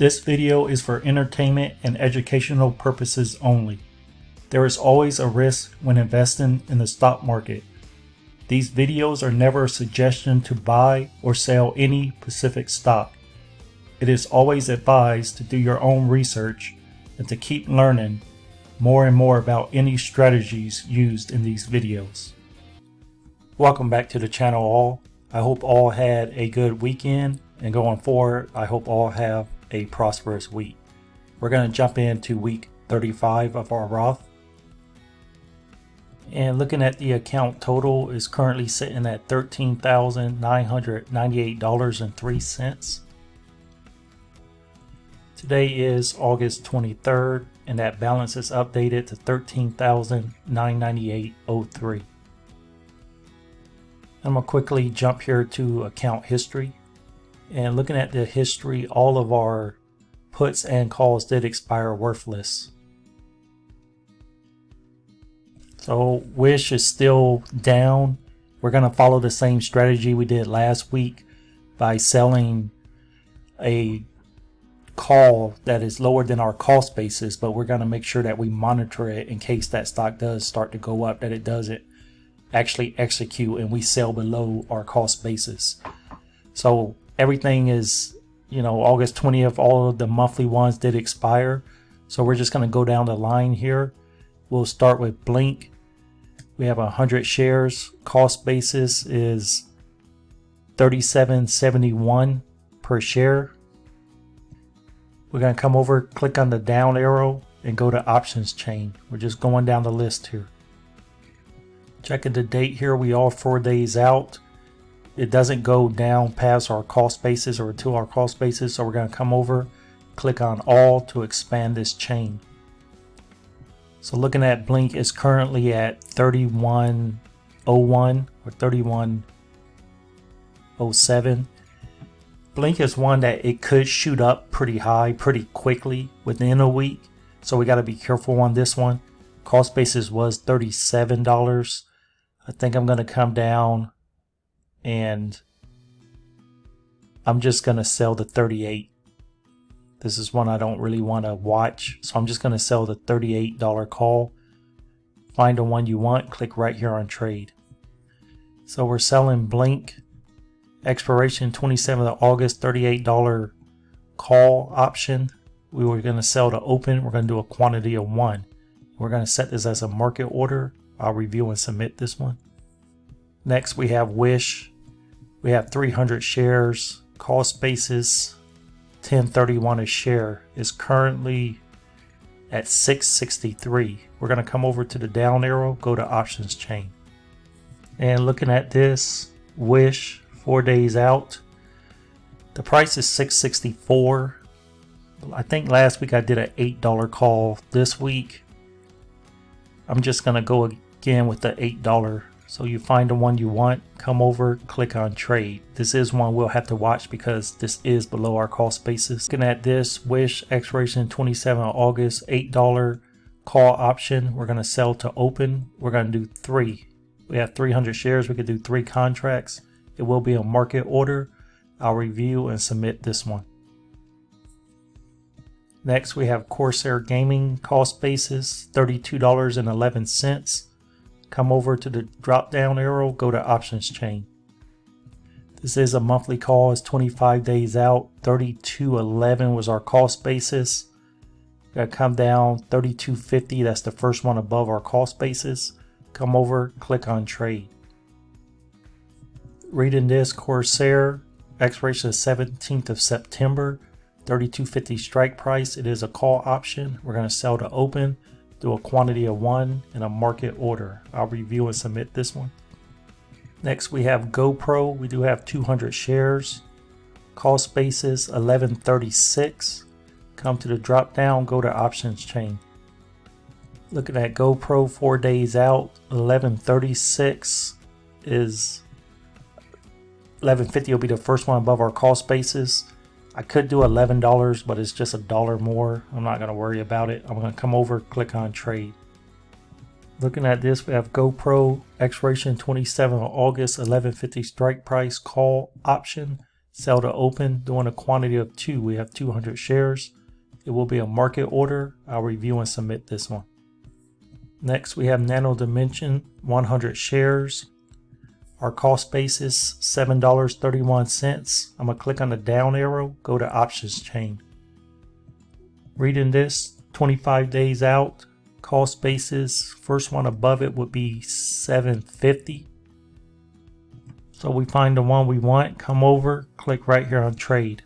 This video is for entertainment and educational purposes only. There is always a risk when investing in the stock market. These videos are never a suggestion to buy or sell any specific stock. It is always advised to do your own research and to keep learning more and more about any strategies used in these videos. Welcome back to the channel all. I hope all had a good weekend, and going forward I hope all have a prosperous week. We're going to jump into week 35 of our Roth. And looking at the account total is currently sitting at $13,998.03. Today is August 23rd, and that balance is updated to $13,998.03. I'm going to quickly jump here to account history. And looking at the history, all of our puts and calls did expire worthless. So Wish is still down. We're going to follow the same strategy we did last week by selling a call that is lower than our cost basis, but we're going to make sure that we monitor it in case that stock does start to go up, that it doesn't actually execute and we sell below our cost basis. So everything is, August 20th, all of the monthly ones did expire. So we're just going to go down the line here. We'll start with Blink. We have 100 shares. Cost basis is $37.71 per share. We're going to come over, click on the down arrow, and go to options chain. We're just going down the list here. Checking the date here, we are 4 days out. It doesn't go down past our cost basis or to our cost basis, so we're going to come over, click on all to expand this chain. So looking at Blink is currently at 3101 or 3107. Blink is one that it could shoot up pretty high pretty quickly within a week, so we got to be careful on this one. Cost basis was $37. I think I'm going to come down and I'm just going to sell the 38. This is one I don't really want to watch, so I'm just going to sell the $38 call. Find the one you want, click right here on trade. So we're selling Blink, expiration 27th of August, $38 call option. We were going to sell to open. We're going to do a quantity of 1. We're going to set this as a market order. I'll review and submit this one. Next we have Wish. We have 300 shares. Cost basis $10.31 a share, is currently at $6.63. We're going to come over to the down arrow, go to options chain. And looking at this, Wish, 4 days out. The price is $6.64. I think last week I did an $8 call. This week I'm just going to go again with the $8. So you find the one you want, come over, click on trade. This is one we'll have to watch because this is below our cost basis. Looking at this, Wish, expiration 27th of August, $8 call option. We're going to sell to open. We're going to do 3. We have 300 shares. We could do 3 contracts. It will be a market order. I'll review and submit this one. Next we have Corsair Gaming, cost basis $32.11. Come over to the drop down arrow, go to options chain. This is a monthly call, it's 25 days out. $32.11 was our cost basis. Gotta come down, $32.50, that's the first one above our cost basis. Come over, click on trade. Reading this, Corsair, expiration is 17th of September, $32.50 strike price. It is a call option. We're going to sell to open, do a quantity of 1 and a market order. I'll review and submit this one. Next we have GoPro. We do have 200 shares. Cost basis $11.36. Come to the drop down, go to options chain. Looking at GoPro, 4 days out, $11.36 is $11.50 will be the first one above our cost basis. I could do $11, but it's just $1 more. I'm not going to worry about it. I'm going to come over, click on trade. Looking at this, we have GoPro, expiration 27th of August, $11.50 strike price, call option, sell to open, doing a quantity of 2. We have 200 shares. It will be a market order. I'll review and submit this one. Next, we have Nano Dimension, 100 shares. Our cost basis, $7.31. I'm going to click on the down arrow, go to options chain. Reading this, 25 days out, cost basis, first one above it would be $7.50. So we find the one we want, come over, click right here on trade.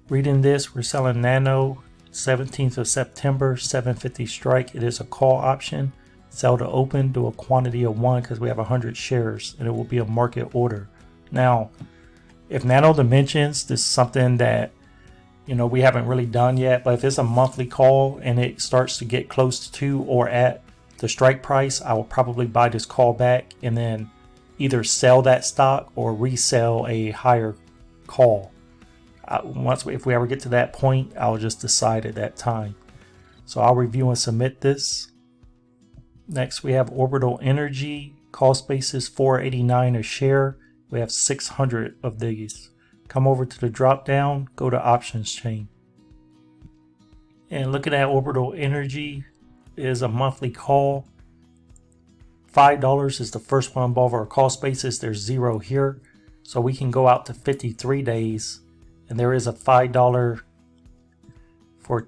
Reading this, we're selling Nano, 17th of September, $7.50 strike. It is a call option. Sell to open, do a quantity of 1 because we have 100 shares, and it will be a market order. Now, if Nano Dimensions, this is something that we haven't really done yet, but if it's a monthly call and it starts to get close to or at the strike price, I will probably buy this call back and then either sell that stock or resell a higher call. If we ever get to that point, I'll just decide at that time. So I'll review and submit this. Next, we have Orbital Energy. Cost basis $4.89 a share. We have 600 of these. Come over to the drop down, go to options chain. And looking at Orbital Energy is a monthly call. $5 is the first one above our cost basis. There's 0 here. So we can go out to 53 days. And there is a $5 for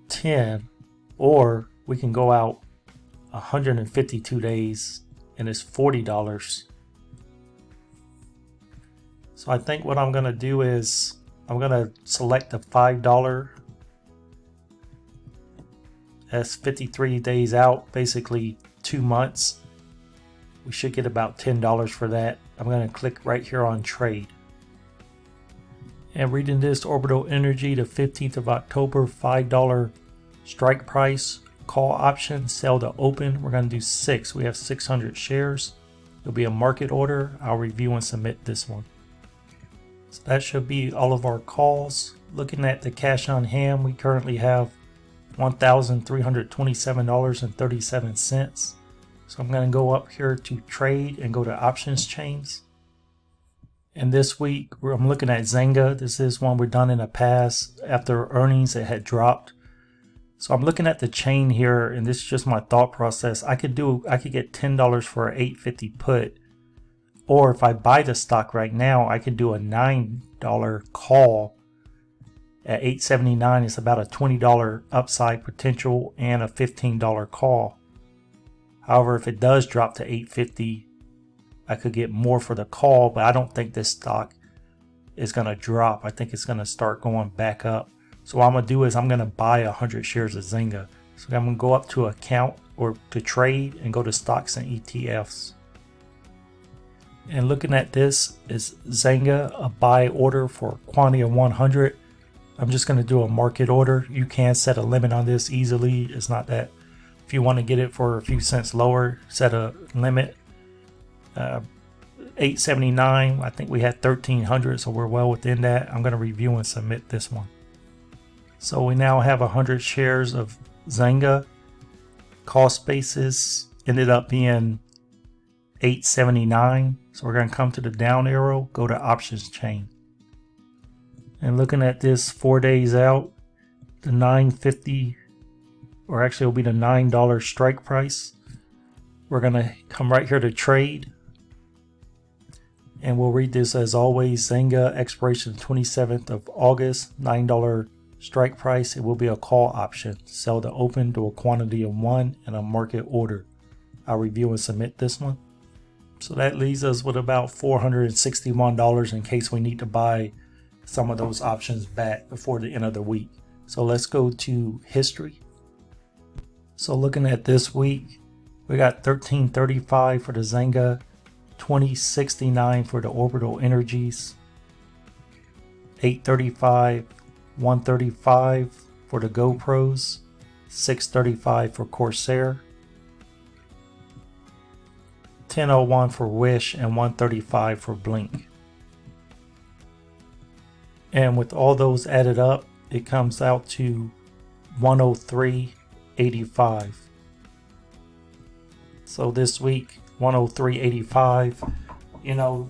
10. Or we can go out 152 days and it's $40. So I think what I'm going to do is I'm going to select the $5. That's 53 days out, basically 2 months. We should get about $10 for that. I'm going to click right here on trade. And reading this, Orbital Energy, the 15th of October, $5 strike price. Call option, sell to open. We're going to do 6. We have 600 shares. It'll be a market order. I'll review and submit this one. So that should be all of our calls. Looking at the cash on hand, we currently have $1,327.37. So I'm going to go up here to trade and go to options chains. And this week I'm looking at Zynga. This is one we've done in the past. After earnings, it had dropped. So I'm looking at the chain here, and this is just my thought process. I could get $10 for an $8.50 put, or if I buy the stock right now, I could do a $9 call at $8.79. It's about a $20 upside potential and a $15 call. However, if it does drop to $8.50, I could get more for the call, but I don't think this stock is going to drop. I think it's going to start going back up. So what I'm going to do is I'm going to buy 100 shares of Zynga. So I'm going to go up to account or to trade and go to stocks and ETFs. And looking at this is Zynga, a buy order for a quantity of 100. I'm just going to do a market order. You can set a limit on this easily. It's not that. If you want to get it for a few cents lower, set a limit. $8.79. I think we had 1,300, so we're well within that. I'm going to review and submit this one. So we now have 100 shares of Zynga. Cost basis ended up being $8.79. So we're going to come to the down arrow, go to options chain. And looking at this 4 days out, the $9.50, or actually it'll be the $9 strike price. We're going to come right here to trade. And we'll read this as always. Zynga, expiration 27th of August, $9 strike price. It will be a call option. Sell to open, to a quantity of 1 and a market order. I'll review and submit this one. So that leaves us with about $461 in case we need to buy some of those options back before the end of the week. So let's go to history. So looking at this week, we got 1335 for the Zynga, 2069 for the Orbital Energies, 835, 135 for the GoPros, 635 for Corsair, 1001 for Wish, and 135 for Blink. And with all those added up, it comes out to 103.85. So this week, 103.85. You know,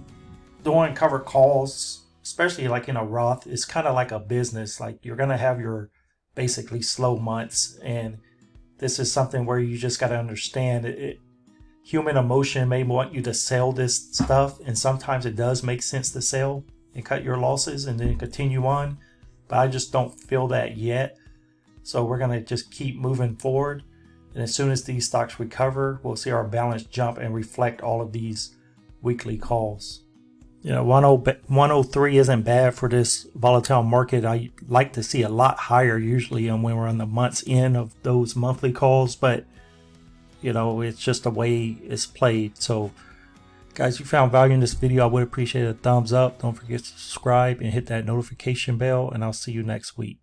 doing covered calls, especially like in a Roth, is kind of like a business. Like you're gonna have your basically slow months, and this is something where you just got to understand it. Human emotion may want you to sell this stuff, and sometimes it does make sense to sell and cut your losses and then continue on. But I just don't feel that yet. So we're gonna just keep moving forward. And as soon as these stocks recover, we'll see our balance jump and reflect all of these weekly calls. 103 isn't bad for this volatile market. I like to see a lot higher usually when we're on the month's end of those monthly calls, but it's just the way it's played. So guys, if you found value in this video, I would appreciate a thumbs up. Don't forget to subscribe and hit that notification bell, and I'll see you next week.